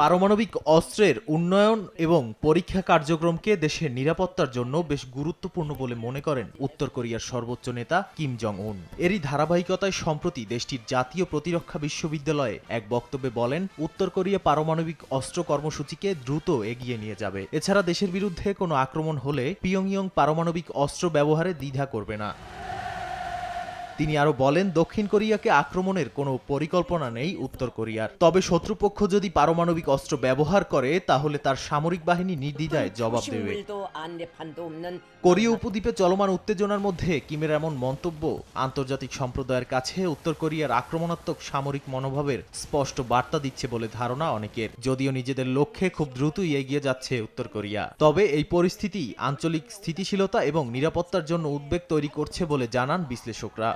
পারমাণবিক অস্ত্রের উন্নয়ন এবং পরীক্ষা কার্যক্রমকে দেশের নিরাপত্তার জন্য বেশ গুরুত্বপূর্ণ বলে মনে করেন উত্তর কোরিয়ার সর্বোচ্চ নেতা কিম জং উন। এরই ধারাবাহিকতায় সম্প্রতি দেশটির জাতীয় প্রতিরক্ষা বিশ্ববিদ্যালয়ে এক বক্তব্যে বলেন, উত্তর কোরিয়া পারমাণবিক অস্ত্র কর্মসূচিকে দ্রুত এগিয়ে নিয়ে যাবে। এছাড়া দেশের বিরুদ্ধে কোনো আক্রমণ হলে পিয়ংইয়ং পারমাণবিক অস্ত্র ব্যবহারে দ্বিধা করবে না। তিনি আরো বলেন, দক্ষিণ কোরিয়াকে আক্রমণের কোনো পরিকল্পনা নেই উত্তর কোরিয়ার, তবে শত্রুপক্ষ যদি পারমাণবিক অস্ত্র ব্যবহার করে তাহলে তার সামরিক বাহিনী নির্দ্বিধায় জবাব দেবে। কোরীয় উপদ্বীপে চলমান উত্তেজনার মধ্যে কিমের এমন মন্তব্য আন্তর্জাতিক সম্প্রদায়ের কাছে উত্তর কোরিয়ার আক্রমণাত্মক সামরিক মনোভাবের স্পষ্ট বার্তা দিচ্ছে বলে ধারণা অনেকের। যদিও নিজেদের লক্ষ্যে খুব দ্রুতই এগিয়ে যাচ্ছে উত্তর কোরিয়া, তবে এই পরিস্থিতি আঞ্চলিক স্থিতিশীলতা এবং নিরাপত্তার জন্য উদ্বেগ তৈরি করছে বলে জানান বিশ্লেষকরা।